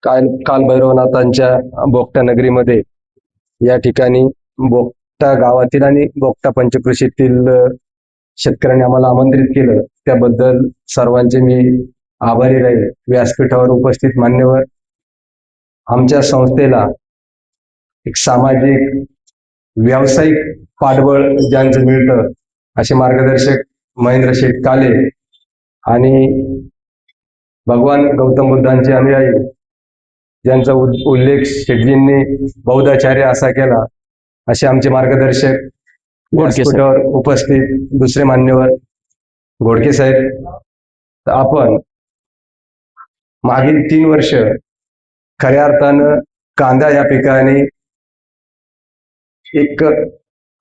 काल भैरवनाथांच्या बोगटा नगरीमध्ये या ठिकाणी बोगटा गावातील आणि बोगटा पंचकृषीतील शेतकऱ्यांनी आम्हाला आमंत्रित केलं, त्याबद्दल सर्वांचे मी आभारी राहील. व्यासपीठावर उपस्थित मान्यवर, आमच्या संस्थेला एक सामाजिक व्यावसायिक पाठबळ ज्यांचं मिळतं असे मार्गदर्शक महेंद्र शेठ काले आणि भगवान गौतम बुद्धांचे अनुयायी ज्यांचा उल्लेख शेठजींनी बौद्धाचार्य असा केला, असे आमचे मार्गदर्शक व्यासपीठावर उपस्थित दुसरे मान्यवर घोडके साहेब. तर आपण मागील 3 वर्ष खऱ्या अर्थानं कांदा या पिकाने एक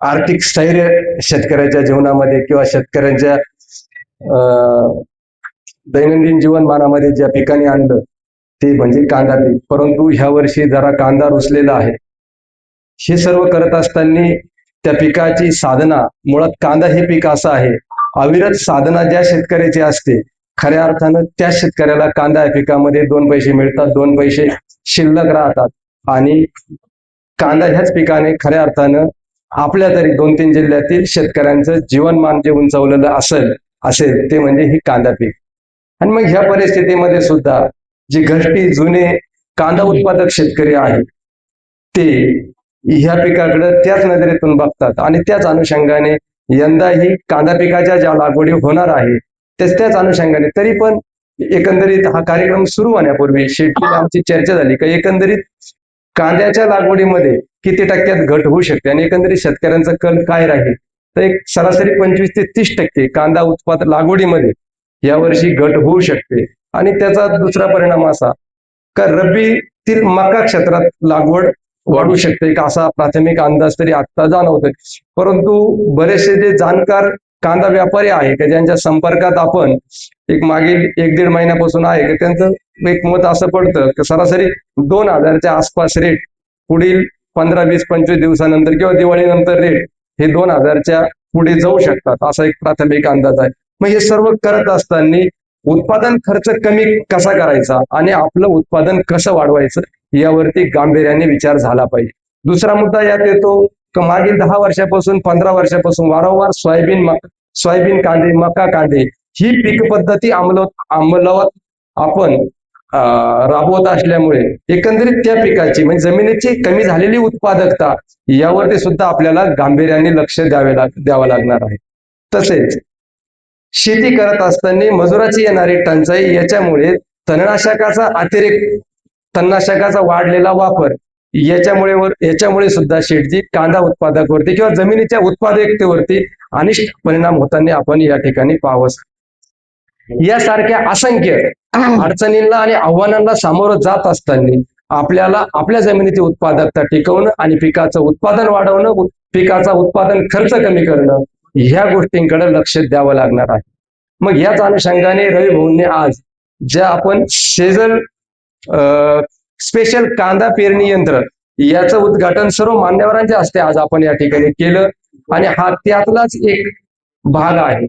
आर्थिक स्थैर्य शेतकऱ्याच्या जीवनामध्ये किंवा शेतकऱ्यांच्या दैनंदिन जीवनमानामध्ये ज्या पिकाने आणलं ते म्हणजे कांदा पीक. परंतु ह्या वर्षी जरा कांदा रुसलेला आहे. हे सर्व करत असताना त्या पिकाची साधना, मुळात कांदा हे पीक असं आहे, अविरत साधना ज्या शेतकऱ्याची असते खऱ्या अर्थानं त्या शेतकऱ्याला कांदा या पिकामध्ये 2 पैसे मिळतात, 2 पैसे शिल्लक राहतात. आणि कांदा ह्याच पिकाने खऱ्या अर्थानं आपल्या तरी 2-3 जिल्ह्यातील शेतकऱ्यांचं जीवनमान जे उंचावलेलं असेल ते म्हणजे ही कांदा पीक. आणि मग ह्या परिस्थितीमध्ये सुद्धा जे घरटी जुने कांदा उत्पादक शेतकरी आहेत ते ह्या पिकाकडे त्याच नजरेतून बघतात आणि त्याच अनुषंगाने यंदा ही कांदा पिकाच्या ज्या लागवडी होणार आहे त्याच अनुषंगाने, तरी पण एकंदरीत हा कार्यक्रम सुरू होण्यापूर्वी शेठची आमची चर्चा झाली की एकंदरीत कांद्याच्या लागवडीमध्ये किती टक्क्यात घट होऊ शकते आणि एकंदरीत शेतकऱ्यांचा कल काय राहील. तर एक सरासरी 25 ते 30% कांदा उत्पादन लागवडीमध्ये यावर्षी घट होऊ शकते. आणि त्याचा दुसरा परिणाम असा का रब्बीतील मका क्षेत्रात लागवड वाढू शकते का असा प्राथमिक अंदाज तरी आता जाणवतोय. परंतु बरेचसे जे जाणकार कांदा व्यापारी आहे की ज्यांच्या संपर्कात आपण एक मागील 1-1.5 महिन्यापासून आहे की त्यांचं एक मत असं पडतं की सरासरी 2000च्या आसपास रेट पुढील 15, 20, 25 दिवसानंतर किंवा दिवाळीनंतर रेट हे 2000च्या पुढे जाऊ शकतात असा एक प्राथमिक अंदाज आहे. मग हे सर्व करत असताना उत्पादन खर्च कमी कसा करायचा आणि आपलं उत्पादन कसं वाढवायचं यावरती गांभीर्याने विचार झाला पाहिजे. दुसरा मुद्दा यात येतो की मागील 10 वर्षापासून 15 वर्षापासून वारंवार सोयाबीन कांदे, मका कांदे ही पीक पद्धती अंमलात आपण राबवत असल्यामुळे एकंदरीत त्या पिकाची म्हणजे जमिनीची कमी झालेली उत्पादकता यावरती सुद्धा आपल्याला गांभीर्याने लक्ष द्यावं लागणार आहे. तसेच शेती करत असताना मजुराची येणारी टंचाई, याच्यामुळे तणनाशकाचा वाढलेला वापर याच्यामुळे सुद्धा शेठजी कांदा उत्पादकावरती किंवा जमिनीच्या उत्पादकतेवरती अनिष्ट परिणाम होताना आपण या ठिकाणी पाहत. यासारख्या असंख्य अडचणींना आणि आव्हानांना सामोरं जात असताना आपल्याला आपल्या जमिनीची उत्पादकता टिकवणं आणि पिकाचं उत्पादन वाढवणं, पिकाचा उत्पादन खर्च कमी करणं ह्या गोष्टींकडे लक्ष द्यावं लागणार आहे. मग याच अनुषंगाने रवी भाऊंनी आज ज्या आपण सेजल स्पेशल कांदा पेरणी यंत्र याचं उद्घाटन सर्व मान्यवरांच्या हस्ते आज आपण या ठिकाणी केलं आणि हा त्यातलाच एक भाग आहे.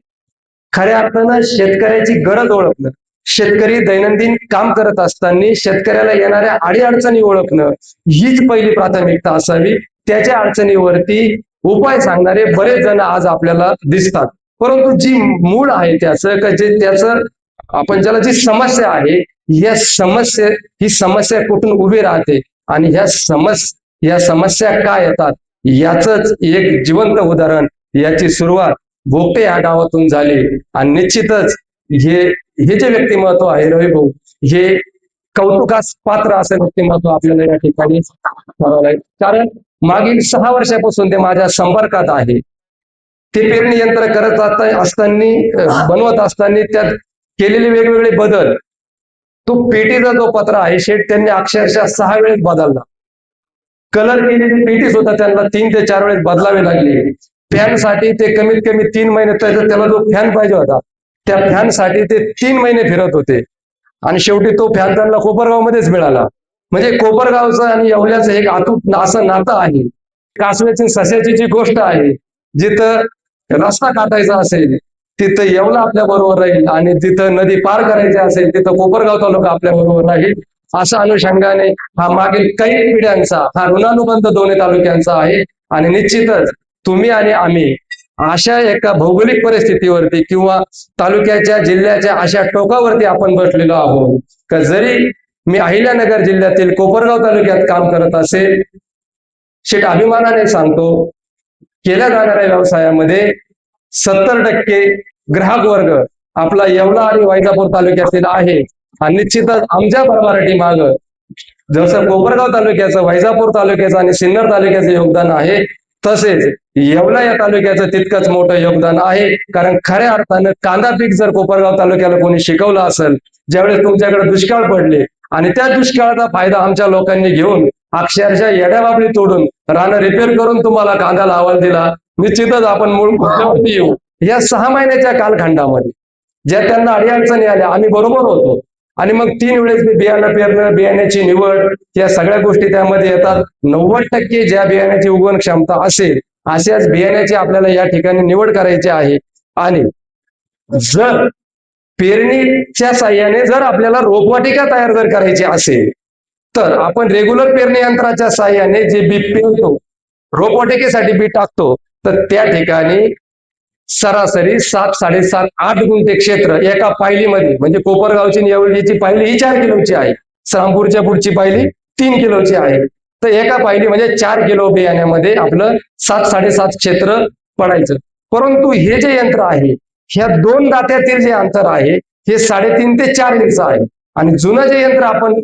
खऱ्या अर्थानं शेतकऱ्याची गरज ओळखणं, शेतकरी दैनंदिन काम करत असताना शेतकऱ्याला येणाऱ्या अडीअडचणी ओळखणं हीच पहिली प्राथमिकता असावी. त्याच्या अडचणीवरती उपाय सांगणारे बरेच जण आज आपल्याला दिसतात, परंतु जी मूळ आहे त्याचं आपण ज्याला जी समस्या आहे ही समस्या कुठून उभी राहते आणि या समस्या काय येतात याच एक जिवंत उदाहरण, याची सुरुवात बोगटे या गावातून झाली. आणि निश्चितच हे जे व्यक्तिमत्व आहे रवी भाऊ, हे कौतुकास पात्र असं व्यक्तिमत्व आपल्याला या ठिकाणी करावं लागेल. कारण मागील 6 वर्षापासून ते माझ्या संपर्कात आहे. ते पेरणी यंत्र करत बनवत असताना त्यात केलेले वेगवेगळे बदल, तो पेटीचा जो पत्रा आहे शेठ त्यांनी अक्षरशः 6 वेळेस बदलला. कलर केलेली पेटी सुद्धा त्यांना 3 ते 4 वेळेस बदलावे लागले. फॅन साठी ते कमीत कमी 3 महिने, त्याला जो फॅन पाहिजे होता त्या फॅन साठी ते 3 महिने फिरत होते आणि शेवटी तो फॅन त्यांना कोपरगाव मध्येच मिळाला. म्हणजे कोपरगावचं आणि येवल्याचं एक अतूट असं नातं आहे. कासव्याची सस्याची जी गोष्ट आहे, जिथं रस्ता काटायचा असेल तिथं येवला आपल्या बरोबर राहील आणि जिथं नदी पार करायची असेल तिथं कोपरगाव तालुका आपल्या बरोबर राहील. अशा अनुषंगाने हा मागील काही पिढ्यांचा हा ऋणानुबंध दोन्ही तालुक्यांचा आहे. आणि निश्चितच तुम्ही आणि आम्ही अशा एका भौगोलिक परिस्थितीवरती किंवा तालुक्याच्या जिल्ह्याच्या अशा टोकावरती आपण बसलेलो आहोत का जरी मी अहिल्यानगर जिल्ह्यातील कोपरगाव तालुक्यात काम करत असेल, शेट अभिमानाने सांगतो केल्या जाणाऱ्या व्यवसायामध्ये 70% ग्राहक वर्ग आपला येवला आणि वैजापूर तालुक्यातील आहे. आणि निश्चितच आमच्या भरभराटी माग जसं कोपरगाव तालुक्याचं, वैजापूर तालुक्याचं आणि सिन्नर तालुक्याचं योगदान आहे, तसेच येवला या तालुक्याचं तितकंच मोठं योगदान आहे. कारण खऱ्या अर्थानं कांदा पीक जर कोपरगाव तालुक्याला कोणी शिकवलं असेल, ज्यावेळेस तुमच्याकडे दुष्काळ पडले आणि त्या दुष्काळाचा फायदा आमच्या लोकांनी घेऊन अक्षरशः येड्याबाबळी तोडून रानं रिपेअर करून तुम्हाला कांदा लावायला दिला, निश्चितच आपण मूळ मुद्द्यावरती येऊ. या 6 महिन्याच्या कालखंडामध्ये ज्या त्यांना अडीअडचणी आल्या आम्ही बरोबर होतो. आणि मग 3 वेळेस बियाणं पेरणं, बियाण्याची निवड, या सगळ्या गोष्टी त्यामध्ये येतात. 90% ज्या बियाण्याची उगवण क्षमता असेल अशाच बियाण्याची आपल्याला या ठिकाणी निवड करायची आहे. आणि जर पेरणीच्या साह्याने जर आपल्याला रोपवाटिका तयार जर करायची असेल तर आपण रेग्युलर पेरणी यंत्राच्या साह्याने जे बी पेरतो, रोपवाटिकेसाठी बी टाकतो, तर त्या ठिकाणी सरासरी 7, 7.5, 8 गुंठे क्षेत्र एका पायलीमध्ये, म्हणजे कोपरगावची येवल्याची पायली ही 4 किलोची आहे, श्रामपूरच्या पुढची पायली 3 किलोची आहे. तर एका पायली म्हणजे 4 किलो बियाण्यामध्ये आपलं 7, 7.5 क्षेत्र पडायचं. परंतु हे जे यंत्र आहे, ह्या 2 दात्यातील जे अंतर आहे हे 3.5 ते 4 इंच आहे. आणि जुनं जे यंत्र आपण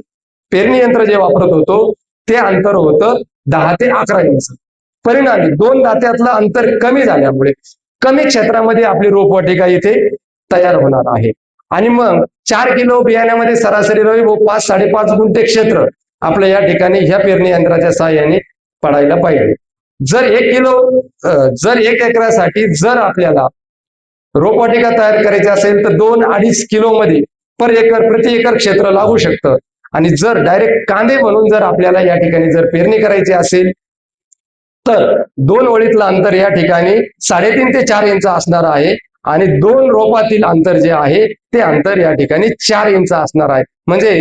पेरणी यंत्र जे वापरत होतो ते अंतर होतं 10 ते 11 इंच. परिणामी 2 दात्यातलं अंतर कमी झाल्यामुळे कमी क्षेत्रामध्ये आपली रोपवाटिका इथे तयार होणार आहे. आणि मग 4 किलो बियाण्यामध्ये सरासरी रवी 5, 5.5 गुंठे क्षेत्र आपलं या ठिकाणी ह्या पेरणी यंत्राच्या सहाय्याने पडायला पाहिजे. जर 1 एकरासाठी जर आपल्याला रोपवाटिका तयार करायची असेल तर 2-2.5 किलो मध्ये प्रति एकर क्षेत्र लागू शकतं. आणि जर डायरेक्ट कांदे म्हणून जर आपल्याला या ठिकाणी जर पेरणी करायची असेल तर 2 ओळीतलं अंतर या ठिकाणी 3.5 ते 4 इंच असणार आहे. आणि 2 रोपातील अंतर जे आहे ते अंतर या ठिकाणी 4 इंच असणार आहे. म्हणजे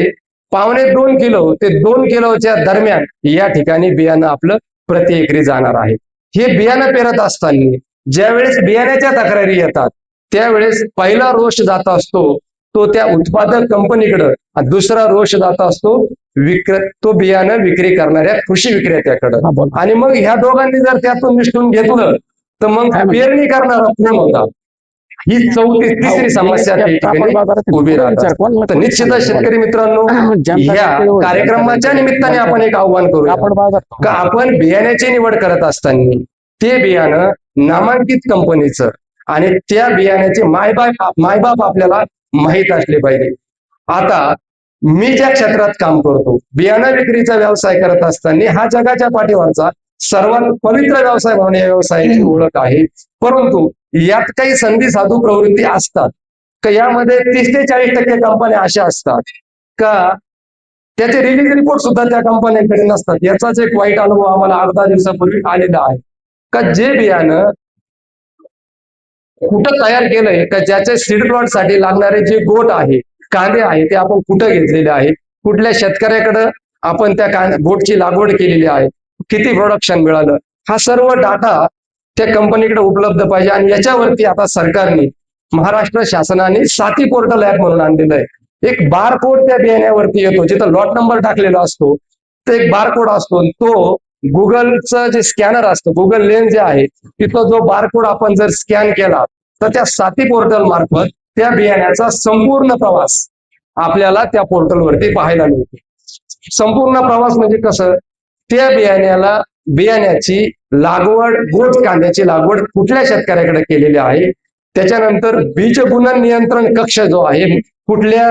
1.25 किलो ते 2 किलोच्या दरम्यान या ठिकाणी बियाणं आपलं प्रति एकरी जाणार आहे. हे बियाणं पेरत असताना ज्यावेळेस बियाण्याच्या तक्रारी येतात त्यावेळेस पहिला रोष जात असतो तो त्या उत्पादक कंपनीकडे, दुसरा रोष जात असतो तो बियाणं विक्री करणाऱ्या कृषी विक्रेत्याकडे. आणि मग ह्या दोघांनी जर त्यातून निष्ठून घेतलं तर मग पेरणी करणारा कोण होता, ही तिसरी समस्या त्या ठिकाणी उभी राहतात. तर निश्चितच शेतकरी मित्रांनो, या कार्यक्रमाच्या निमित्ताने आपण एक आव्हान करूया का आपण बियाण्याची निवड करत असताना ते बियाणं नामांकित कंपनीचं आणि त्या बियाण्याचे मायबाप आपल्याला माहीत असले पाहिजे. आता मी ज्या क्षेत्रात काम करतो, बियाणं विक्रीचा व्यवसाय करत असताना हा जगाच्या पाठीवरचा सर्वात पवित्र व्यवसाय म्हणून या व्यवसायाची ओळख आहे. परंतु यात काही संधी साधू प्रवृत्ती असतात का यामध्ये 30 ते 40% कंपन्या अशा असतात का त्याचे रिलीज रिपोर्ट सुद्धा त्या कंपन्यांकडे नसतात. याचाच एक वाईट अनुभव आम्हाला 8-10 दिवसापूर्वी आलेला आहे का जे बियाणं कुठं तयार केलंय का ज्याच्या सीड प्लॉट साठी लागणारे जे गोट आहे, कांदे आहे, ते आपण कुठं घेतलेले आहे, कुठल्या शेतकऱ्याकडे आपण त्या गोटची लागवड केलेली आहे, किती प्रोडक्शन मिळालं, हा सर्व डाटा त्या कंपनीकडे उपलब्ध पाहिजे. आणि याच्यावरती आता सरकारने, महाराष्ट्र शासनाने साथी पोर्टल ऍप म्हणून आणलेलं आहे. एक बारकोड त्या बियाण्यावरती येतो, जिथं लॉट नंबर टाकलेला असतो तो एक बारकोड असतो. तो गुगलचं जे स्कॅनर असतं, गुगल लेन्स जे आहे, तिथं जो बारकोड आपण जर स्कॅन केला तर त्या साथी पोर्टल मार्फत त्या बियाण्याचा संपूर्ण प्रवास आपल्याला त्या पोर्टलवरती पाहायला मिळतो. संपूर्ण प्रवास म्हणजे कसं, त्या बियाण्याची लागवड, गोट कांद्याची लागवड कुठल्या शेतकऱ्याकडे केलेली आहे, त्याच्यानंतर बीज गुणन नियंत्रण कक्ष जो आहे, कुठल्या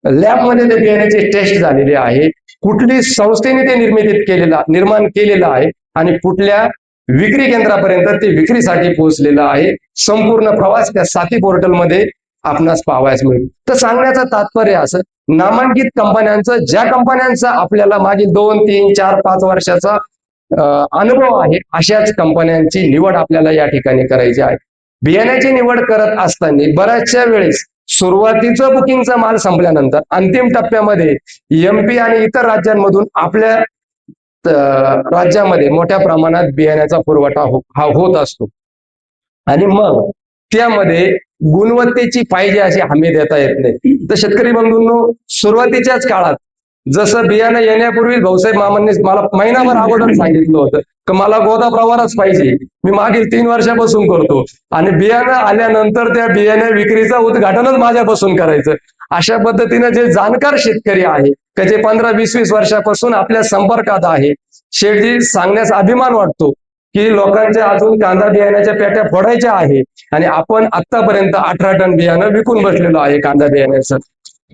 लॅबमध्ये त्या बियाण्याची टेस्ट झालेली आहे, कुठली संस्थेने ते निर्माण केलेलं आहे आणि कुठल्या विक्री केंद्रापर्यंत ते विक्रीसाठी पोहोचलेलं आहे. संपूर्ण प्रवास त्या साथी पोर्टलमध्ये आपणास पाहावयास मिळेल. तर सांगण्याचं तात्पर्य असं, नामांकित कंपन्यांचं, ज्या कंपन्यांचा आपल्याला मागील 2, 3, 4, 5 वर्षाचा अनुभव आहे, अशाच कंपन्यांची निवड आपल्याला या ठिकाणी करायची आहे. बियाण्याची निवड करत असताना बऱ्याचशा वेळेस सुरुवातीचं बुकिंगचा माल संपल्यानंतर अंतिम टप्प्यामध्ये MP आणि इतर राज्यांमधून आपल्या राज्यामध्ये मोठ्या प्रमाणात बियाण्याचा पुरवठा होत असतो. आणि मग त्यामध्ये गुणवत्तेची पाहिजे अशी हमी देता येत नाही. तर शेतकरी बंधूंनो, सुरुवातीच्याच काळात जसं बियाणं येण्यापूर्वी भाऊसाहेब मामांनी मला महिनाभर अगोदर सांगितलं होतं की मला गोदा प्रवारच पाहिजे, मी मागील 3 वर्षापासून करतो, आणि बियाणं आल्यानंतर त्या बियाण्या विक्रीचं उद्घाटनच माझ्यापासून करायचं. अशा पद्धतीने जे जाणकार शेतकरी आहे की जे 15-20 वर्षापासून आपल्या संपर्कात आहे, शेठजी सांगण्यास अभिमान वाटतो की लोकांच्या अजून कांदा बियाण्याच्या पेट्या फोडायच्या आहे आणि आपण आतापर्यंत 18 टन बियाणं विकून बसलेलो आहे कांदा बियाण्याचं.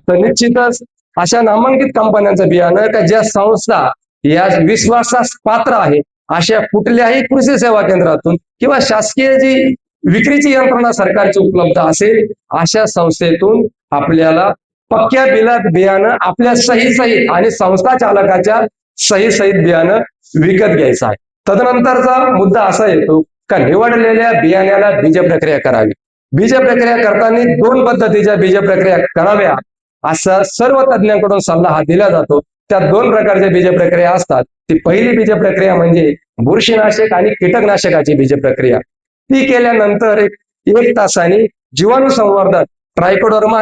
तर निश्चितच अशा नामांकित कंपन्यांचं बियाणं का ज्या संस्था या विश्वासास पात्र आहे, अशा कुठल्याही कृषी सेवा केंद्रातून किंवा शासकीय जी विक्रीची यंत्रणा सरकारची उपलब्ध असेल, अशा संस्थेतून आपल्याला पक्क्या बिलात बियाणं आपल्या सही सहित आणि संस्था चालकाच्या सही सहित बियाणं विकत घ्यायचं आहे. तदनंतरचा मुद्दा असा येतो का निवडलेल्या बियाण्याला बीज प्रक्रिया करावी. बीज प्रक्रिया करताना 2 पद्धतीच्या बीज प्रक्रिया कराव्या असा सर्व तज्ञांकडून सल्ला हा दिला जातो. त्या 2 प्रकारच्या बीज प्रक्रिया असतात. ती पहिली बीज प्रक्रिया म्हणजे बुरशीनाशक आणि कीटकनाशकाची बीज प्रक्रिया. ती केल्यानंतर 1 तासाने जीवाणू संवर्धन ट्रायकोडर्मा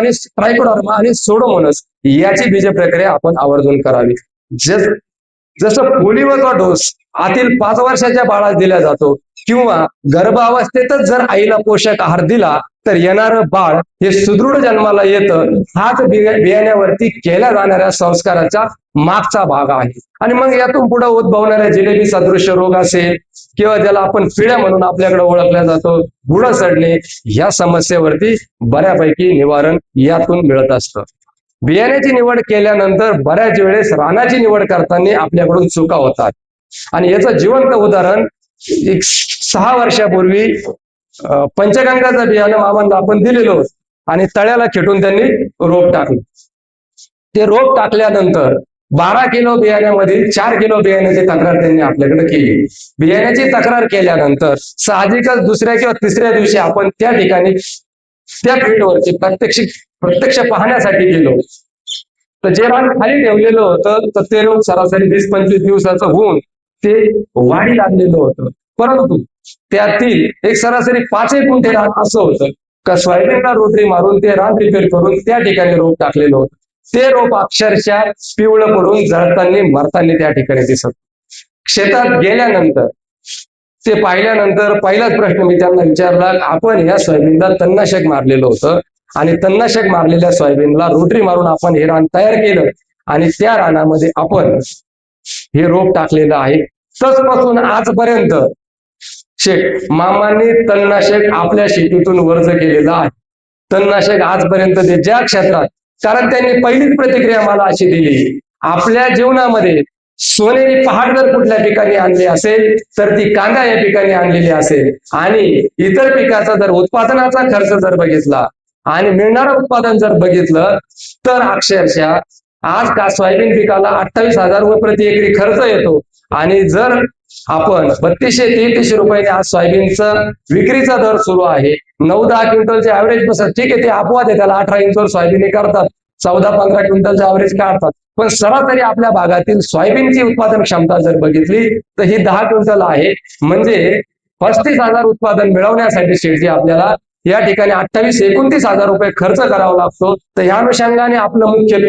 आणि सोडोमोनस याची बीज प्रक्रिया आपण आवर्जून करावी. जसं पोलिओचा डोस आतील 5 वर्षाच्या बाळास दिला जातो किंवा गर्भावस्थेतच जर आईला पोषक आहार दिला तर येणारं बाळ हे सुदृढ जन्माला येतं, हाच बियाण्यावरती केल्या जाणाऱ्या संस्काराचा मागचा भाग आहे. आणि मग यातून पुढे उद्भवणाऱ्या जिलेबी सदृश्य रोग असेल किंवा ज्याला आपण पिढ्या म्हणून आपल्याकडे ओळखल्या जातो, बुडं चढणे, या समस्येवरती बऱ्यापैकी निवारण यातून मिळत असतं. बियाण्याची निवड केल्यानंतर बऱ्याच वेळेस रानाची निवड करताना आपल्याकडून चुका होतात. आणि याचं जिवंत उदाहरण 6 वर्षापूर्वी पंचगंगाचं बियाणं मामांना आपण दिलेलं होतं आणि तळ्याला खेटून त्यांनी रोप टाकलं. ते रोप टाकल्यानंतर 12 किलो बियाण्यामधील 4 किलो बियाण्याची तक्रार त्यांनी आपल्याकडे केली. बियाण्याची तक्रार केल्यानंतर साहजिकच दुसऱ्या किंवा तिसऱ्या दिवशी आपण त्या ठिकाणी त्या फील्डवरती प्रत्यक्ष पाहण्यासाठी गेलो. तर जे रान खाली ठेवलेलं होतं तर ते रोग सरासरी 20-25 दिवसाचं होऊन ते वाढी लागलेलं होतं. परंतु त्यातील एक सरासरी 5 गुंठे रान असं होतं का सोयाबीनला रोटरी मारून ते रान रिपेअर करून त्या ठिकाणी रोप टाकलेलं होतं. ते रोप अक्षरशः पिवळं पडून जळताना मरताना त्या ठिकाणी दिसत. शेतात गेल्यानंतर ते पाहिल्यानंतर पहिलाच प्रश्न मी त्यांना विचारला, आपण या सोयाबीनला तणनाशक मारलेलं होतं आणि तणनाशक मारलेल्या सोयाबीनला रोटरी मारून आपण हे रान तयार केलं आणि त्या रानामध्ये आपण हे रोप टाकलेलं आहे. तसपासून आजपर्यंत शेठ मामांनी तणनाशक आपल्या शेतीतून वर्ज केलेलं आहे. तणनाशक आजपर्यंत ते ज्या क्षेत्रात, कारण त्यांनी पहिलीच प्रतिक्रिया मला अशी दिली, आपल्या जीवनामध्ये सोनेरी पहाड जर कुठल्या ठिकाणी आणली असेल तर ती कांदा या ठिकाणी आणलेली असेल. आणि इतर पिकाचा जर उत्पादनाचा खर्च जर बघितला आणि मिळणारं उत्पादन जर बघितलं तर अक्षरशः आज का सोयाबीन पिकाला 28,000 रुपये प्रति एकरी खर्च येतो आणि जर आपण 3200-3300 रुपयाने आज सोयाबीनचा विक्रीचा दर सुरू आहे. 9-10 क्विंटलचे ऍव्हरेज बसत, ठीक आहे, ते अपवाद आहे, त्याला 18 इंचवर सोयाबीन करतात, 14-15 क्विंटलचे ऍव्हरेज काढतात. पण सरासरी आपल्या भागातील सोयाबीनची उत्पादन क्षमता जर बघितली तर ही 10 क्विंटल आहे. म्हणजे 35,000 उत्पादन मिळवण्यासाठी शेठजी आपल्याला या ठिकाणी 28-29,000 रुपये खर्च करावा लागतो. तर या अनुषंगाने आपलं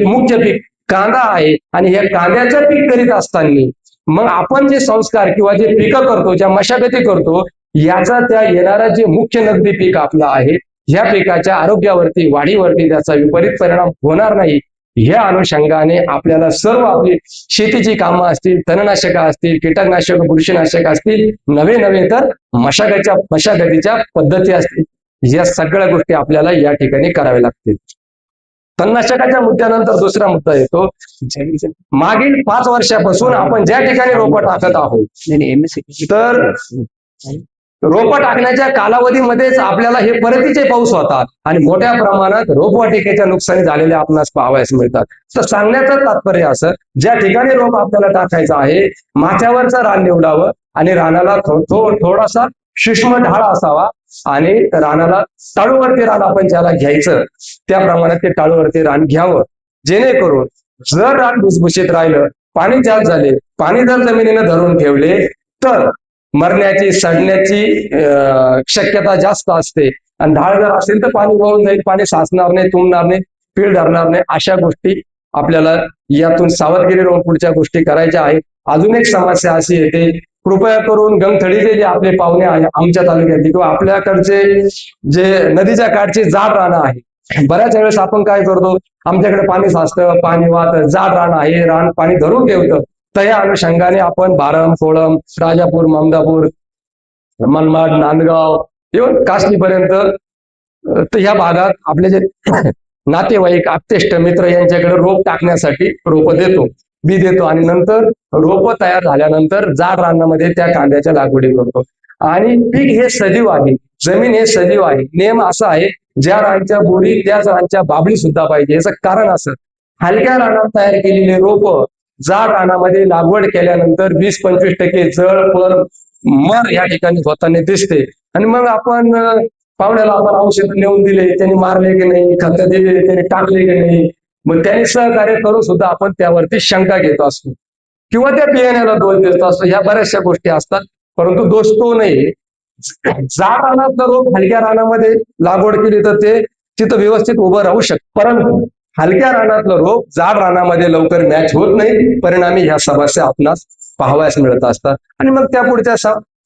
मुख्य पीक कांदा आहे आणि या कांद्याचं पीक करीत असताना मग आपण जे संस्कार किंवा जे पिकं करतो, ज्या मशागती करतो, याचा त्या येणारा जे मुख्य नगदी पीक आपलं आहे, ह्या पिकाच्या आरोग्यावरती, वाढीवरती त्याचा विपरीत परिणाम होणार नाही. ह्या अनुषंगाने आपल्याला सर्व आपली शेतीची कामं असतील, तणनाशक असतील, कीटकनाशक, बुरशीनाशक असतील, नवे तर मशागतीच्या पद्धती असतील, या सगळ्या गोष्टी आपल्याला या ठिकाणी कराव्या लागतील. तणनाशकाच्या मुद्द्यानंतर दुसरा मुद्दा येतो, मागील 5 वर्षापासून आपण ज्या ठिकाणी रोपं टाकत आहोत, तर रोपं टाकण्याच्या कालावधीमध्येच आपल्याला हे परतीचे पाऊस होतात आणि मोठ्या प्रमाणात रोपवाटिकेच्या नुकसानी झालेल्या आपणास पाहावयास मिळतात. तर सांगण्याचं तात्पर्य असं, ज्या ठिकाणी रोप आपल्याला टाकायचं आहे माथ्यावरचं रान निवडावं आणि रानाला थोडासा सूक्ष्म ढाळ असावा आणि रानाला टाळूवरती रान आपण ज्याला घ्यायचं त्या प्रमाणात ते टाळूवरती रान घ्यावं, जेणेकरून जर रान भुसभुशीत राहिलं, पाणी जास्त झाले, पाणी जर जमिनीनं धरून ठेवले तर मरण्याची सडण्याची शक्यता जास्त असते. आणि ढाळ जर असेल तर पाणी वाहून जाईल, पाणी साचणार नाही, तुंबणार नाही, पीळ धरणार नाही. अशा गोष्टी आपल्याला यातून सावधगिरी राहून पुढच्या गोष्टी करायच्या आहेत. अजून एक समस्या अशी येते, कृपया करून गंगथडीचे जे आपले पाहुणे आहे आमच्या तालुक्यातले किंवा आपल्याकडचे जे नदीच्या काठचे जाड रानं आहे, बऱ्याच वेळेस आपण काय करतो, आमच्याकडे पाणी साचतं, पाणी वाहतं, जाड रान आहे, रान पाणी धरून ठेवतं. तर या अनुषंगाने आपण बारम, कोळम, राजापूर, ममदापूर, मनमाड, नांदगाव इव्हन कासनीपर्यंत तर ह्या भागात आपले जे नातेवाईक, आप्तेष्ट, मित्र यांच्याकडे रोप टाकण्यासाठी रोप देतो, बी देतो आणि नंतर रोप तयार झाल्यानंतर जाड रानामध्ये त्या कांद्याच्या लागवडी करतो. आणि पीक हे सजीव आहे, जमीन हे सजीव आहे. नियम असा आहे, ज्या रानच्या बोरी त्याच रानच्या बाबळी सुद्धा पाहिजे. याचं कारण असं, हलक्या रानात तयार केलेले रोप जाड रानामध्ये लागवड केल्यानंतर 20-25% जळ, पण मर या ठिकाणी होताना दिसते. आणि मग आपण पाहुण्याला आपण औषध नेऊन दिले, त्यांनी मारले की नाही, खत दिले त्यांनी टाकले की नाही, मग त्यांनी सहकार्य करून सुद्धा आपण त्यावरती शंका घेत असतो किंवा त्या बियाण्याला दोष देत असतो. ह्या बऱ्याचशा गोष्टी असतात, परंतु दोष तो नाही. जाड रानात रोप हलक्या रानामध्ये लागवड केली तर ते तिथं व्यवस्थित उभं राहू शकतं, परंतु हलक्या रानातलं रोप जाड रानामध्ये लवकर मॅच होत नाही. परिणामी ह्या समस्या आपणास पाहावयास मिळत असतात. आणि मग त्या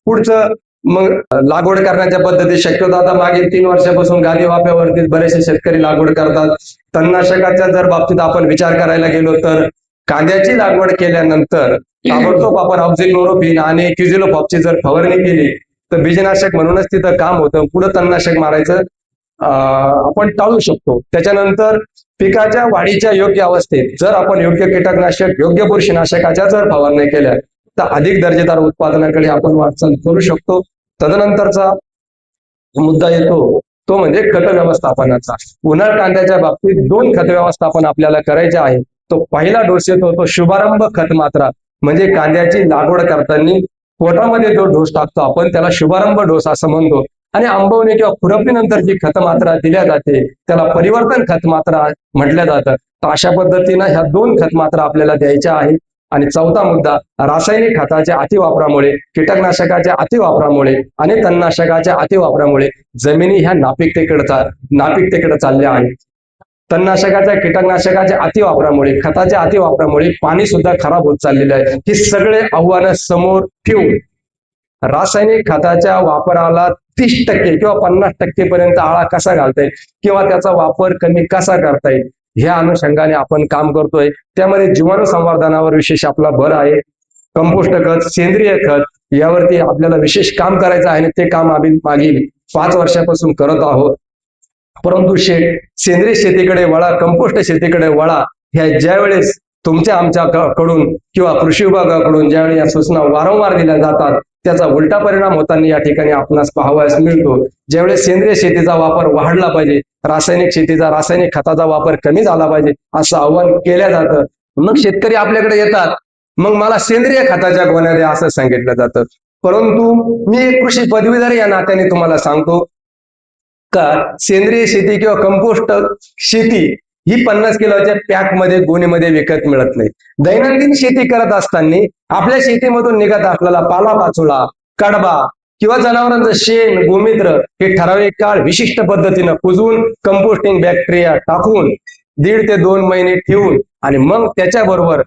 पुढचं मग लागवड करण्याच्या पद्धती शक्यतो आता मागील 3 वर्षापासून गादी वाफ्यावरती बरेचसे शेतकरी लागवड करतात. तणनाशकाच्या जर बाबतीत आपण विचार करायला गेलो तर कांद्याची लागवड केल्यानंतर ताबडतोब आपण ऑक्झिक्लोरोक्विन आणि क्युझिलोफॉपची जर फवारणी केली तर बीजनाशक म्हणूनच तिथं काम होतं, पुढे तणनाशक मारायचं आपण टाळू शकतो. त्याच्यानंतर पिकाच्या वाढीच्या योग्य अवस्थेत जर आपण योग्य कीटकनाशक, योग्य बुरशीनाशकाच्या जर फवारणी केल्या तर अधिक दर्जेदार उत्पादनाकडे आपण वाटचाल करू शकतो. तदनंतरचा मुद्दा येतो तो म्हणजे खत व्यवस्थापनाचा. उन्हाळ कांद्याच्या बाबतीत 2 खत व्यवस्थापन आपल्याला करायचे आहे. तो पहिला डोस येतो तो शुभारंभ खत मात्रा, म्हणजे कांद्याची लागवड करताना पोटामध्ये जो डोस टाकतो आपण त्याला शुभारंभ डोस असं म्हणतो. आणि आंबवणे किंवा खुरपणीनंतर जी खत मात्रा दिल्या जाते त्याला परिवर्तन खत मात्रा म्हटलं जातं. तर अशा पद्धतीनं ह्या 2 खत मात्रा आपल्याला द्यायच्या आहेत. आणि चौथा मुद्दा, रासायनिक खताच्या अतिवापरामुळे, कीटकनाशकाच्या अतिवापरामुळे आणि तणनाशकाच्या अतिवापरामुळे जमिनी ह्या नापिकतेकडे चालल्या आहेत. तणनाशकाच्या, कीटकनाशकाच्या अतिवापरामुळे, खताच्या अतिवापरामुळे पाणी सुद्धा खराब होत चाललेलं आहे. ही सगळे आव्हानं समोर ठेवून रासायनिक खताच्या वापराला 30% किंवा 50% पर्यंत आळा कसा घालता येईल किंवा त्याचा वापर कमी कसा करता येईल ह्या अनुषंगाने आपण काम करतोय. त्यामध्ये जीवाणू संवर्धनावर विशेष आपला भर आहे. कंपोस्ट खत, सेंद्रिय खत यावरती आपल्याला विशेष काम करायचं आहे आणि ते काम आम्ही मागील 5 वर्षापासून करत आहोत. परंतु सेंद्रिय शेतीकडे वळा, कंपोस्ट शेतीकडे वळा ह्या ज्या वेळेस तुमच्या आमच्या कडून किंवा कृषी विभागाकडून ज्यावेळी या सूचना वारंवार दिल्या जातात त्याचा उलटा परिणाम होताना या ठिकाणी आपणास पाहावयास मिळतो. ज्यावेळेस सेंद्रिय शेतीचा वापर वाढला पाहिजे, रासायनिक खताचा वापर कमी झाला पाहिजे असं आव्हान केलं जातं. मग शेतकरी आपल्याकडे येतात, मग मला सेंद्रिय खताच्या गोण्या द्या असं सांगितलं जातं. परंतु मी एक कृषी पदवीधर या नात्याने तुम्हाला सांगतो का सेंद्रिय शेती किंवा कंपोस्ट शेती ही 50 किलोच्या पॅक मध्ये गोणीमध्ये विकत मिळत नाही. दैनंदिन शेती करत असताना आपल्या शेतीमधून निघत असलेला पालापाचोळा, कडबा किंवा जनावरांचं शेण, गोमित्र हे ठराविक काळ विशिष्ट पद्धतीनं कुजवून कंपोस्टिंग बॅक्टेरिया टाकून 1.5 ते 2 महिने ठेवून आणि मग त्याच्याबरोबर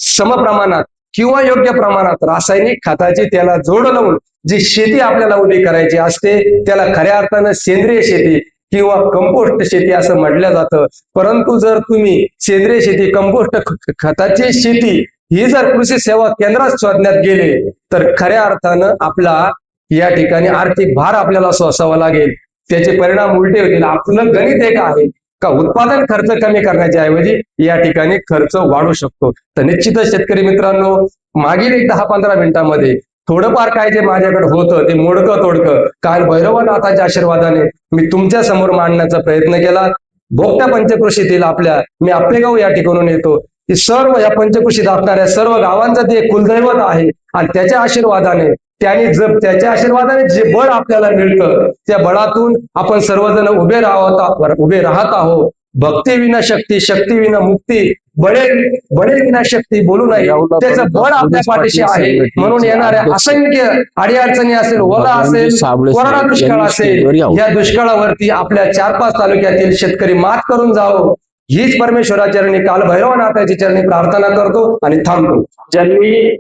समप्रमाणात किंवा योग्य प्रमाणात रासायनिक खताची त्याला जोड लावून जी शेती आपल्याला उभी करायची असते त्याला खऱ्या अर्थानं सेंद्रिय शेती किंवा कंपोस्ट शेती असं म्हटलं जातं. परंतु जर तुम्ही सेंद्रिय शेती, कंपोस्ट खताची शेती ही जर कृषी सेवा केंद्रात शोधण्यात गेले तर खऱ्या अर्थानं आपला या ठिकाणी आर्थिक भार आपल्याला सोसावा लागेल. त्याचे परिणाम उलटे होतील. आपलं गणित एक आहे का उत्पादन खर्च कमी करण्याच्या ऐवजी या ठिकाणी खर्च वाढू शकतो. तर निश्चितच शेतकरी मित्रांनो, मागील एक 10-15 मिनिटांमध्ये थोडंफार काय जे माझ्याकडे होतं ते मोडकं तोडकं काल भैरवनाथाच्या आशीर्वादाने मी तुमच्या समोर मांडण्याचा प्रयत्न केला. भोगत्या पंचकृषीतील आपल्या मी आपेगाव या ठिकाणून येतो. सर्व या पंचकृषीत असणाऱ्या सर्व गावांचं ते कुलदैवत आहे आणि त्याच्या आशीर्वादाने त्याने जर त्याच्या आशीर्वादाने जे बळ आपल्याला मिळतं त्या बळातून आपण सर्वजण उभे राहत आहोत. भक्ती विना शक्ती, शक्ती विना मुक्ती, बळे विना शक्ती बोलू नये. त्याचं बळ आपल्या पाठीशी आहे. म्हणून येणाऱ्या असंख्य अडीअडचणी असेल, ओला असेल, कोरडा दुष्काळ असेल, या दुष्काळावरती आपल्या 4-5 तालुक्यातील शेतकरी मात करून जावं, हीच परमेश्वराच्या चरणी कालभैरवनाथाच्या चरणी प्रार्थना करतो आणि थांबतो. ज्यांनी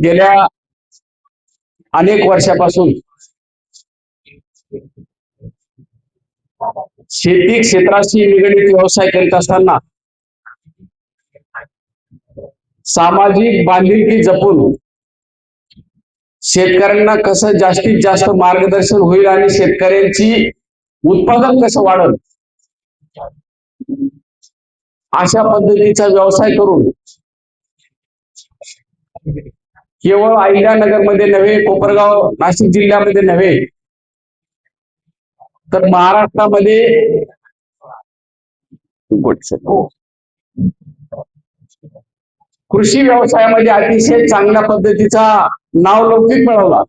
गेल्या अनेक वर्षापासून शेती क्षेत्राशी निगडीत व्यवसाय करीत असताना सामाजिक बांधिलकी जपून शेतकऱ्यांना कसं जास्तीत जास्त मार्गदर्शन होईल आणि शेतकऱ्यांची उत्पादन कसं वाढेल अशा पद्धतीचा व्यवसाय करून केवळ अहिल्यानगरमध्ये नव्हे, कोपरगाव नाशिक जिल्ह्यामध्ये नव्हे, तर महाराष्ट्रामध्ये कृषी व्यवसायामध्ये अतिशय चांगल्या पद्धतीचा नावलौकिक मिळवला.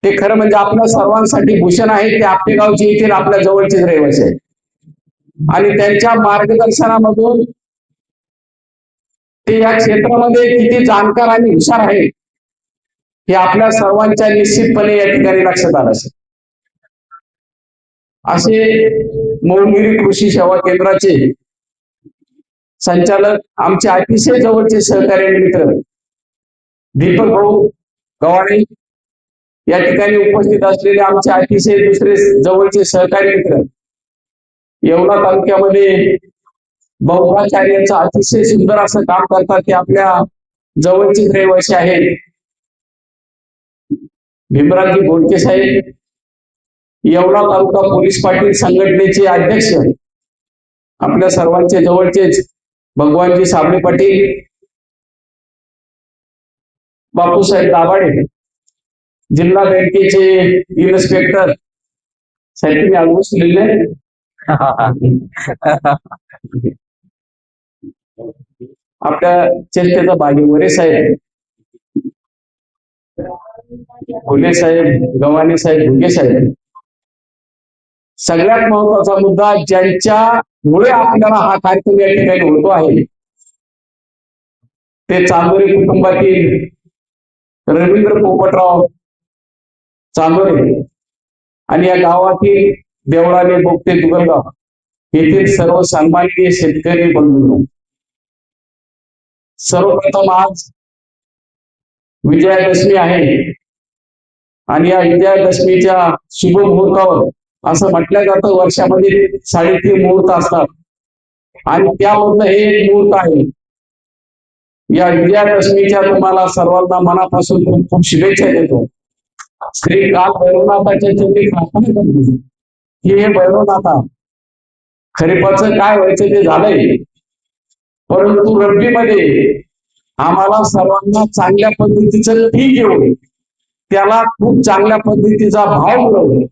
ते खरं म्हणजे आपल्या सर्वांसाठी भूषण आहे. ते आपल्या गावचे येथील आपल्या जवळचेच रहिवासी आहेत आणि त्यांच्या मार्गदर्शनामधून ते या क्षेत्रामध्ये किती जाणकार आणि हुशार आहेत हे आपल्या सर्वांच्या निश्चितपणे या ठिकाणी लक्षात आलं असेल. असे मोहनगिरी कृषी सेवा केंद्राचे संचालक, आमचे अतिशय जवळचे सहकारी आणि मित्र दीपक भाऊ गव्हाणे, या ठिकाणी उपस्थित असलेले आमचे अतिशय दुसरे जवळचे सहकारी मित्र, येवला तालुक्यामध्ये बहुभाचार्यांचं अतिशय सुंदर असं काम करतात ते आपल्या जवळचे रहिवासी आहेत. भीमराजी घोडके साहेब, येवला तालुका पोलीस पाटील संघटनेचे अध्यक्ष, आपल्या सर्वांचे जवळचेच भगवानजी साबळे पाटील, बापूसाहेब दाभाडे, जिल्हा बँकेचे इन्स्पेक्टर साहेब, तुम्ही ऑलमोस्ट लिहिले आपल्या चेष्टेचा भागीवरे साहेब, फुले साहेब, गव्हाणे साहेब, भुगे साहेब, सगळ्यात महत्वाचा मुद्दा ज्यांच्यामुळे आपल्याला हा कार्यक्रम या ठिकाणी होतो आहे ते चांदोरे कुटुंबातील रवींद्र पोपटराव चांदोरे आणि या गावातील देवळाने बोगटे दुगलगाव येथील सर्व सन्माननीय शेतकरी बंधूंनो, सर्वप्रथम आज विजयादशमी आहे आणि या विजयादशमीच्या शुभ मुहूर्तावर असं म्हटलं जातं वर्षामध्ये 3.5 मुहूर्त असतात आणि त्यामधलं हे एक मुहूर्त आहे. या विजयादशमीच्या तुम्हाला सर्वांना मनापासून खूप खूप शुभेच्छा देतो. श्री काल भैरवनाथाच्या चरणी प्रार्थना करतो की हे भैरवनाथा, खरीपाचं काय व्हायचं ते झालंय, परंतु रब्बीमध्ये आम्हाला सर्वांना चांगल्या पद्धतीचं पीक येऊन त्याला खूप चांगल्या पद्धतीचा भाव मिळवून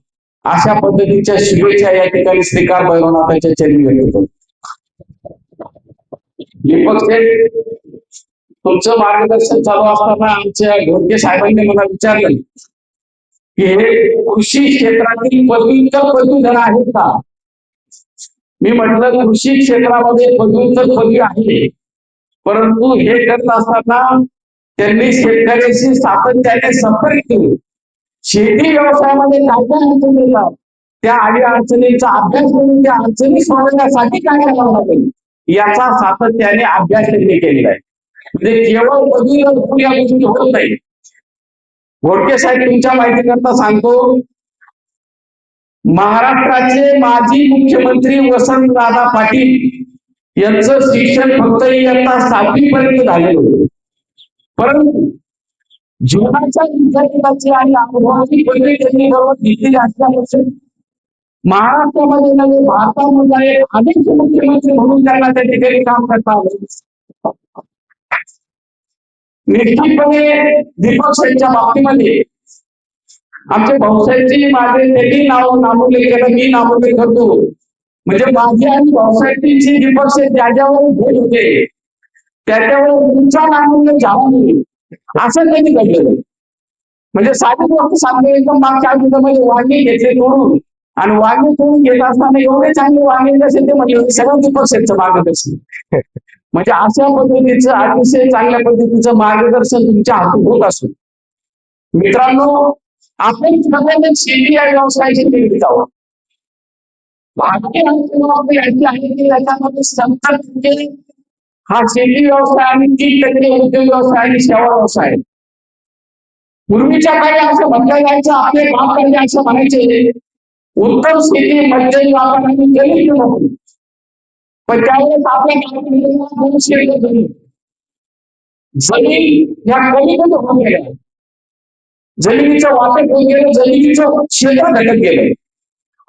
अशा पद्धतीच्या शुभेच्छा या ठिकाणी श्रीकाल भैरवनाथाच्या चरणी व्यक्त करतो. दीपक शेठ, तुमचं मार्गदर्शन चालू असताना आमच्या घोडके साहेबांनी मला विचारलं की हे कृषी क्षेत्रातील पदव्युत्तर पदवीधर आहेत का? मी म्हटलं कृषी क्षेत्रामध्ये पदव्युत्तर पदवी आहे, परंतु हे करत असताना त्यांनी शेतकऱ्यांशी सातत्याने संपर्क केले. शेती व्यवसायामध्ये काय काय अडचणी येतात त्या अडीअडचणींचा अभ्यास करून त्या अडचणी सोडवण्यासाठी काय करावं लागेल याचा सातत्याने अभ्यास त्यांनी केलेला आहे. म्हणजे केवळ पदवीधर या गोष्टी होत नाही. घोडके साहेब, तुमच्या माहितीकरता सांगतो, महाराष्ट्राचे माजी मुख्यमंत्री वसंतदादा पाटील यांचं शिक्षण फक्त इयत्ता 7वी पर्यंत झालेलं होतं, परंतु जीवनाच्या विद्यार्थ्याची आणि अनुभवाची पदवी त्यांनी बरोबर घेतलेली असल्यामुळे महाराष्ट्रामध्ये नव्हे भारतामध्ये अनेक मुख्यमंत्री म्हणून त्यांना त्या ठिकाणी काम करता आलं. निश्चितपणे दीपक शेठच्या बाबतीमध्ये आमचे भाऊसाहेबजी माझे त्यांनी नामोल्लेख केलं, मी नामोल्लेख करतो. म्हणजे माझी आणि भाऊसाहेबची दीपक शेठ ज्याच्यावर भेट होते त्याच्यावर तुमचा नामोल्लेख झाला नाही असं त्यांनी घडलेलं. म्हणजे साधी गोष्ट सांगतो, एकदम मागच्या आठवड्यामध्ये वांगे घेतले तोडून, आणि वांगे तोडून घेत असताना एवढे चांगले वांगे कसे ते म्हणजे सगळं दीपक शेठचं मार्गदर्शन. म्हणजे अशा पद्धतीचं अतिशय चांगल्या पद्धतीचं मार्गदर्शन तुमच्या हातून होत असतो. मित्रांनो, आपण सगळ्यांना शेती या व्यवसायाशी निगडीत आहोत. भारतीय अर्थव्यवस्था अशी आहे की याच्यामध्ये 70% हा शेती व्यवसाय आणि 3% उद्योग व्यवसाय आणि सेवा व्यवसाय आहे. पूर्वीच्या काळी असं म्हटलं जायचं, आपले बाप म्हणजे असं म्हणायचे, उत्तम शेती, मध्यम व्यापार आणि गलिच्छ नोकरी. पण त्यावेळेस आपल्या गावामध्ये 200 एकर जमीन या कमी होऊन गेल्या. जमिनीचं वाटप होऊन गेलं, जमिनीचं क्षेत्र घटत गेलं.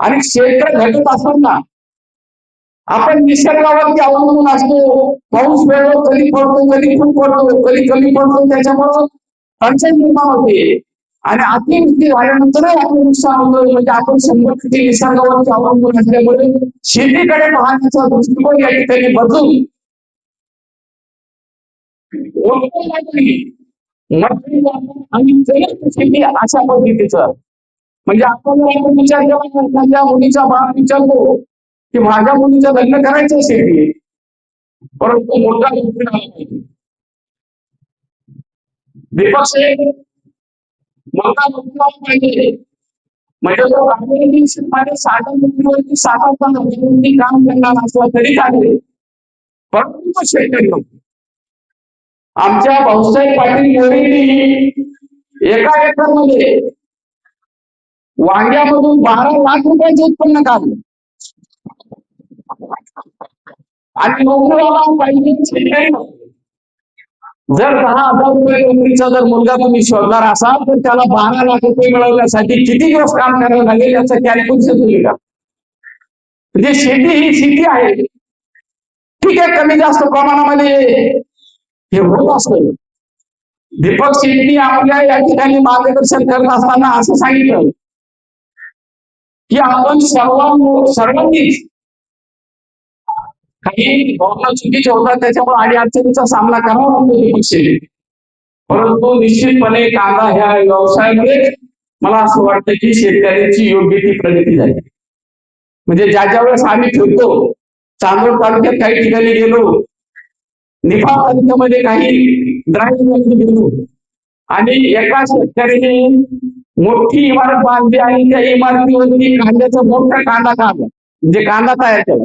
आणि क्षेत्र घटत असताना आपण निसर्गावरती अवलंबून असतो. पाऊस वेळेवर कधी पडतो, कधी खूप पडतो, कधी कमी पडतो, त्याच्यामुळं टंचाई निर्माण होते. आणि अतिवृष्टी झाल्यानंतरही आपलं नुकसान होतं. म्हणजे आपण 100% निसर्गावरती अवलंबून असल्यामुळे शेतीकडे पाहण्याचा दृष्टिकोन या ठिकाणी बदलून आणि शेती अशा पद्धतीचं. म्हणजे आपण विचार केला, एखाद्या मुलीचा बाप विचारतो की माझ्या मुलीचं लग्न करायचं शेती, परंतु मोठा दीपक शेठ मोठा मुलगा पाहिजे. म्हणजे तो माझ्या साधा मुलीवरती 7-8 महिन्यांनी काम करणार असला तरी चालेल, परंतु तो शेतकरी होतो. आमच्या भाऊसाहेब पाटील मोरेंनी एका एकरमध्ये वांग्यामधून 12 लाख रुपयाचं उत्पन्न काढलं. आणि नोकरीवाला पाहिजे शेतकरी नव्हते. जर 10,000 रुपये नोकरीचा जर मुलगा तुम्ही शोधणार असाल, तर त्याला 12 लाख रुपये मिळवण्यासाठी किती दिवस काम करावं लागेल याचं कॅल्क्युलेशन तुम्ही करा. म्हणजे शेती ही शेती आहे, ठीक आहे, कमी जास्त प्रमाणामध्ये हे होत असतं. दीपक शेट्टी आपल्या या ठिकाणी मार्गदर्शन करत असताना असं सांगितलं की आपण सर्वांनीच काही भावना चुकीच्या होतात, त्याच्यामुळे अडचणीचा सामना करावा लागतो दीपक शेट्टी. परंतु निश्चितपणे कांदा ह्या व्यवसायामध्ये मला असं वाटतं की शेतकऱ्यांची योग्य ती प्रगती झाली. म्हणजे ज्या वेळेस आम्ही फिरतो, चांदवड तालुक्यात काही ठिकाणी गेलो, निफाड तालुक्यामध्ये काही ड्राईव्ह गेलो, आणि एका शेतकऱ्याने मोठी इमारत बांधली आणि त्या इमारतीवरती कांद्याचा मोठा कांदा काढला, म्हणजे कांदा तयार केला.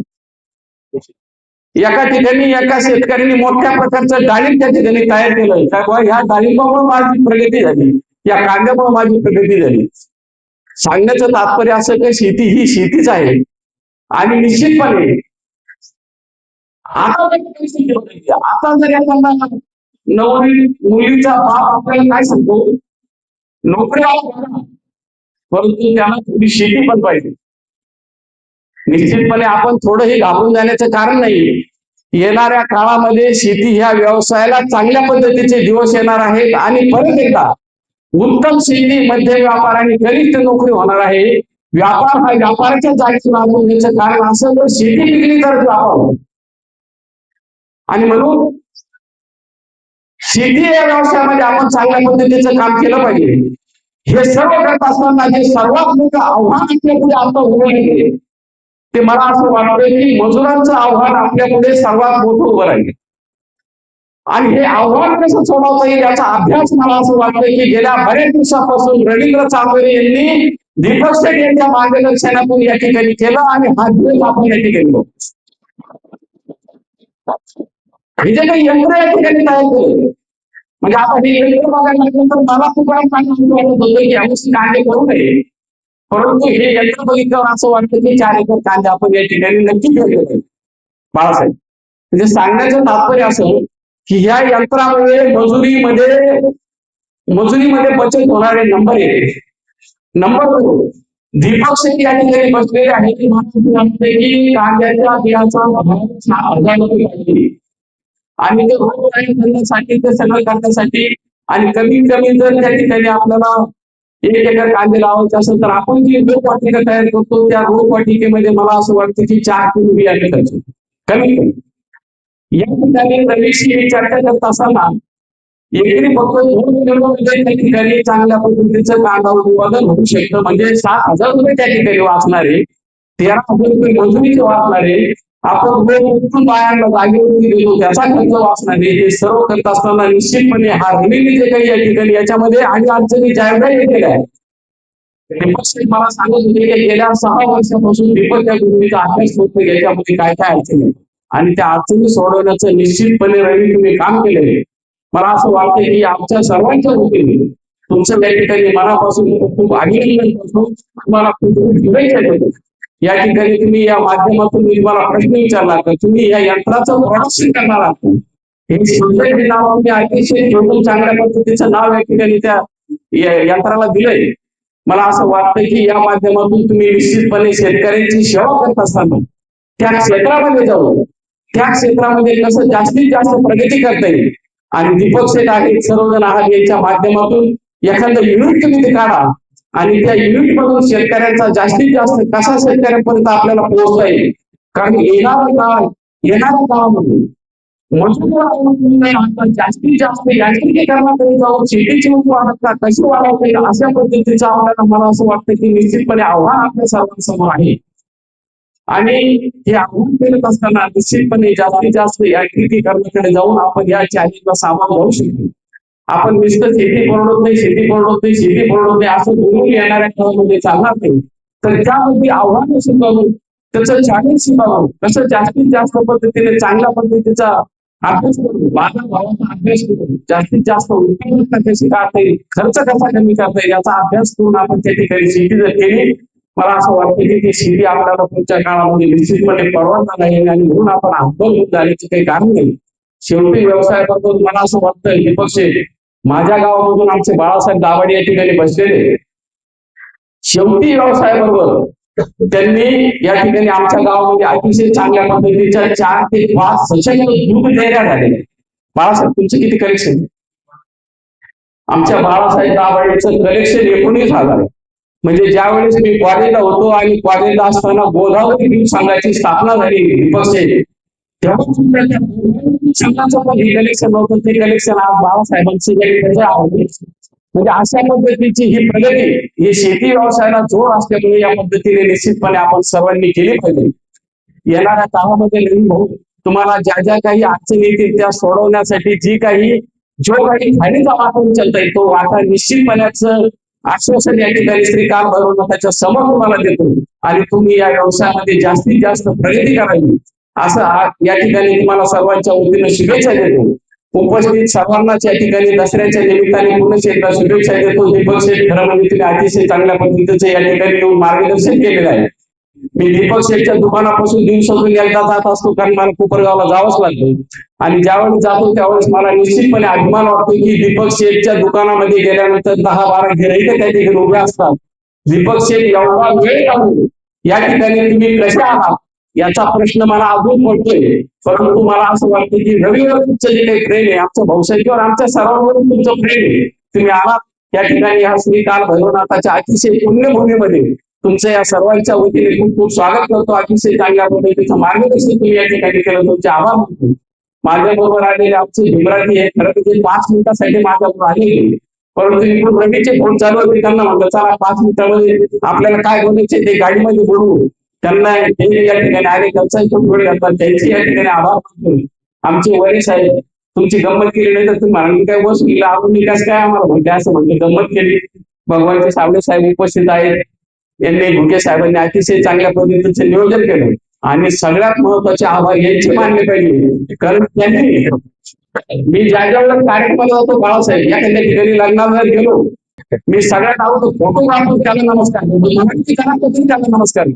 एका ठिकाणी एका शेतकऱ्यांनी मोठ्या प्रकारचं डाळिंब त्या ठिकाणी तयार केलं. त्यामुळे ह्या डाळिंबामुळे माझी प्रगती झाली, या कांद्यामुळे माझी प्रगती झाली. सांगण्याचं तात्पर्य असं की शेती ही शेतीच आहे. आणि निश्चितपणे आता जर एखादा नवरी मुलीचा बाप आपल्याला काय सांगतो, नोकरी आला, परंतु त्याला थोडी शेती पण पाहिजे. निश्चितपणे आपण थोडंही घाबरून जाण्याचं कारण नाही. येणाऱ्या काळामध्ये शेती ह्या व्यवसायाला चांगल्या पद्धतीचे दिवस येणार आहेत, आणि परत एकदा उत्तम शेती, मध्यम व्यापार आणि गलिच्छ नोकरी होणार आहे. व्यापार हा व्यापाराच्या जागेवर आणण्याचं कारण असं तर शेती पिकली तर व्यापार. आणि म्हणून शेती या व्यवसायामध्ये आपण चांगल्या पद्धतीचं काम केलं पाहिजे. हे सर्व करत असताना जे सर्वात मोठं आव्हान आपल्या पुढे आता उभं राहिले, ते मला असं वाटतं की मजुरांचं आव्हान आपल्या पुढे सर्वात मोठं उभं राहील. आणि हे आव्हान कसं सोडवता येईल याचा अभ्यास मला असं वाटतं की गेल्या बऱ्याच दिवसापासून रवींद्र चांबरे यांनी दीपक शेठ यांच्या मार्गदर्शनातून या ठिकाणी केलं, आणि हा दिवस आपण या ठिकाणी हे जे काही यंत्र या ठिकाणी तयार केले, म्हणजे आता हे यंत्र बघायला लागल्यानंतर मला खूप चांगलं वाटत होतं की यावेळी कांदे करू नये, परंतु हे यंत्र बघितल्यावर असं वाटतं की 4 एकर कांदे आपण या ठिकाणी नक्की केले. बाळासाहेब, म्हणजे सांगण्याचं तात्पर्य असं की ह्या यंत्रामुळे मजुरीमध्ये बचत होणारे नंबर 1. नंबर 2, दीपक शेठ या ठिकाणी बसलेले आहे की की कांद्याच्या बियाचा भाव 6,000 रुपये पाहिजे, आणि ते रोग करण्यासाठी, ते सगळं करण्यासाठी, आणि कमीत कमी जर त्या ठिकाणी आपल्याला 1 एकर कांदे लावायचे असेल तर आपण जी रोपवाटिका तयार करतो, त्या रोपवाटिकेमध्ये मला असं वाटतं की 4 किलो बियाणे पाहिजे कमीत कमी. या ठिकाणी रवीशी चर्चा करत असताना एकरी फक्त 2 किलोमीटर त्या ठिकाणी चांगल्या पद्धतीचं कांदा उत्पादन होऊ शकतं. म्हणजे 7,000 रुपये त्या ठिकाणी वाचणारे, 13,000 रुपये मजुरीचे वाचणारे, आपण रोज उठून बायांना जागेवरती गेलो त्याचा खर्च वाचणारे, हे सर्व करत असताना निश्चितपणे हा रनिंग जे काही या ठिकाणी याच्यामध्ये आणि अडचणी ज्या येलेल्या आहेत. दीपक शेठ मला सांगत होते की गेल्या 6 वर्षापासून दीपक त्या गोष्टीचा अभ्यास करतो याच्यामध्ये काय काय अडचणी आहेत. आणि त्या अडचणी सोडवण्याचं निश्चितपणे रवी तुम्ही काम केलेले. मला असं वाटतं की आमच्या सर्वांच्या वतीने तुमचं त्या ठिकाणी मनापासून खूप खूप अभिनंदन करतो. तुम्हाला खूप खूप शुभेच्छा देतो. या ठिकाणी तुम्ही या माध्यमातून मी तुम्हाला प्रश्न विचारला तर तुम्ही या यंत्राचं प्रोडक्शन करणार आहात. हे सुंदर नाव तुम्ही अतिशय ठेवून चांगल्या पद्धतीचं नाव या ठिकाणी त्या यंत्राला दिलंय. मला असं वाटतं की या माध्यमातून तुम्ही निश्चितपणे शेतकऱ्यांची सेवा करत असताना त्या क्षेत्रामध्ये जाऊन त्या क्षेत्रामध्ये कसं जास्तीत जास्त प्रगती करता येईल. आणि दीपक शेठ आहेत सर्वजण आहात यांच्या माध्यमातून एखादं युनिट तुम्ही ते काढा आणि त्या युनिट मधून शेतकऱ्यांचा जास्तीत जास्त कसा शेतकऱ्यांपर्यंत आपल्याला पोहोचता येईल. कारण येणाऱ्या काळामध्ये जास्तीत जास्त यांत्रिकीकरणाकडे जाऊन शेतीची उत्पादकता कशी वाढवता येईल अशा पद्धतीचं आपल्याला मला असं वाटतं की निश्चितपणे आव्हान आपल्या सर्वांसमोर आहे. आणि हे आव्हान करत असताना निश्चितपणे जास्तीत जास्त यांत्रिकीकरणाकडे जाऊन आपण या चॅलेंजला सामोरं जाऊ शकतो. आपण नुसतं शेती परवडत नाही, शेती परवडत नाही, शेती परवडत नाही असं बोलून येणाऱ्या काळामध्ये चालणार नाही. तर त्यामध्ये आव्हानं शिकवून त्याचं चॅलेंज शिकवून कसं जास्तीत जास्त पद्धतीने चांगल्या पद्धतीचा अभ्यास करून बाजारभावाचा अभ्यास करून जास्तीत जास्त उत्पादकता कशी काढता येईल, खर्च कसा कमी करता येईल याचा अभ्यास करून आपण त्या ठिकाणी शेती जर केली मला असं वाटतं की ती शेती आपल्याला पुढच्या काळामध्ये निश्चितपणे परवडणार नाही आणि म्हणून आपण हतबल होत जाण्याचे काही कारण नाही. शेवटी व्यवसायाबद्दल मला असं वाटतं दीपक शेठ माझ्या गावामधून आमचे बाळासाहेब दाभाडे या ठिकाणी बसलेले. शेवटी व्यवसायाबरोबर त्यांनी या ठिकाणी आमच्या गावामध्ये अतिशय चांगल्या पद्धतीच्या 4 ते 5 सशक्त दूध डेअऱ्या झालेल्या. बाळासाहेब तुमचे किती कलेक्शन? आमच्या बाळासाहेब दाभाडेचं कलेक्शन 19,000. म्हणजे ज्या वेळेस मी कॉलेजला होतो आणि कॉलेजला असताना गोदावरी दूध संघाची स्थापना झाली दीपक शेठ तेव्हा सुद्धा त्या गोदावरी संघाचं पण हे कलेक्शन नव्हतं. ते कलेक्शन आज बाळासाहेबांचं म्हणजे अशा पद्धतीची ही प्रगती ही शेती व्यवसायाला जोड असल्यामुळे या पद्धतीने निश्चितपणे आपण सर्वांनी केली पाहिजे. येणाऱ्या काळामध्ये नवीन भाऊ तुम्हाला ज्या ज्या काही अडचणी येतील त्या सोडवण्यासाठी जो काही खाणीचा वाटा उचलता येईल तो वाटा निश्चितपणाचं आश्वासन या ठिकाणी श्री काल भैरवनाथाच्या समोर तुम्हाला देतो आणि तुम्ही या व्यवसायामध्ये जास्तीत जास्त प्रगती करावी असं या ठिकाणी तुम्हाला सर्वांच्या वतीने शुभेच्छा देतो. उपस्थित सर्वांनाच या ठिकाणी दसऱ्याच्या निमित्ताने पुन्हा एकदा शुभेच्छा देतो. दीपक शेठ खरं म्हणजे तुम्ही अतिशय चांगल्या पद्धतीचं या ठिकाणी येऊन मार्गदर्शन केलेलं आहे. मी दीपक शेठच्या दुकानापासून दिवसातून एकदा जात असतो कारण मला कोपरगावला जावंच लागतं आणि ज्यावेळेस जातो त्यावेळेस मला निश्चितपणे अभिमान वाटतो की दीपक शेठच्या दुकानामध्ये गेल्यानंतर 10-12 गिऱ्हाईक त्या ठिकाणी उभे असतात. दीपक शेठ एवढा वेळ काढून या ठिकाणी तुम्ही कसे आहात याचा प्रश्न मला अजून पडतोय. परंतु मला असं वाटतं की रविवार तुमचं जे काही प्रेम आहे आमच्या भाऊसाहेबांवर आमच्या सर्वांवरून तुमचं प्रेम आहे. तुम्ही आलात या ठिकाणी या श्री काल भैरवनाथाच्या अतिशय पुण्यभूमीमध्ये तुमचं या सर्वांच्या वतीने खूप खूप स्वागत करतो. अतिशय चांगल्या पद्धतीचं मार्गदर्शन तुम्ही या ठिकाणी केलं तुमचे आभार मानतो. माझ्या बरोबर आलेले आमचे भीमराजी हे खरं म्हणजे 5 मिनिटासाठी माझ्याबरोबर आलेले परंतु इकडून रवीचे फोन चालू होते त्यांना म्हटलं चला 5 मिनिटामध्ये आपल्याला काय बोलायचे ते गाडीमध्ये बोलू. त्यांना या ठिकाणी आले त्यांचाही खूप वेळ घातला त्यांची या ठिकाणी आभार मानतो. आमचे वडील साहेब तुमची गंमत केली नाही तर तुम्ही म्हणाल काय बस गेला आपण विकास काय आम्हाला म्हणते असं म्हणतो गंमत केली. भगवानचे सावळे साहेब उपस्थित आहेत. यांनी भुके साहेबांनी अतिशय चांगल्या पद्धतीचे नियोजन केलं आणि सगळ्यात महत्वाचे आभार यांचे मानले पाहिजे कारण त्यांनी मी ज्या वेळेला कार्यक्रमाला जातो बाळासाहेब एखाद्या ठिकाणी लग्नाला जर गेलो मी सगळ्यात अगोदर फोटो काढतो त्याला नमस्कार करतो त्याला नमस्कार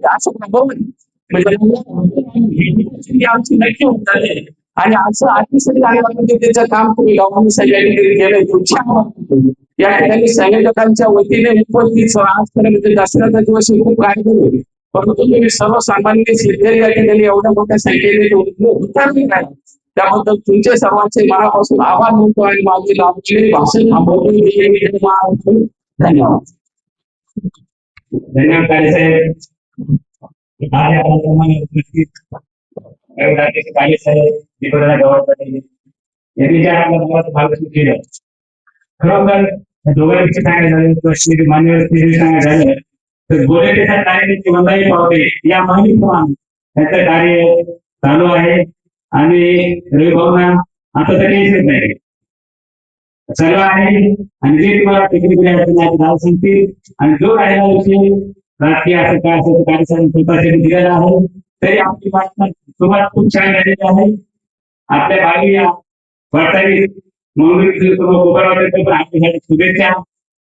असं बरोबर म्हणजे आमची नक्की होत आहे. आणि असं अतिशय चांगल्या पद्धतीचं काम तुम्ही गावांनी सगळ्यांनी केलंय तुमच्या या ठिकाणी संयोजकांच्या वतीने उपस्थित आजपर्यंत दसऱ्याचा दिवस खूप कार्यक्रम होते परंतु तुम्ही सर्वसामान्य शेतकरी या ठिकाणी एवढ्या मोठ्या संख्येने त्याबद्दल तुमचे सर्वांचे मनापासून आभार मानतो आणि माझे लाभलेले भाषण थांबवतो. धन्यवाद. धन्यवाद साहेब. आज या कार्यक्रमाला उपस्थित राज्याचे कार्यसाहेब दीपकराव गवाड पाटील यांनी जे आपल्या गावाचं मार्गदर्शन केलं, खरोखर दोघांची सांगायचं झालं किंवा श्री मान्यवर श्री सांगायचं झालं तर गोरेच्या कार्याची वंदाई पावते या माहितीप्रमाणे त्यांचं कार्य चालू आहे आणि रविभावना आता तर टेन्शन नाही सर्व आहे. आणि जे तुम्हाला टेक्निकली नाव सांगतील आणि जो राहिला विषय राजकीय असं काय असं कार्यक्रम स्वतःसाठी दिलेला आहे तरी आपली बातमी तुम्हाला खूप छान झालेली आहे. आपल्या भावी या वाटचालीत म्हणून आपल्यासाठी शुभेच्छा.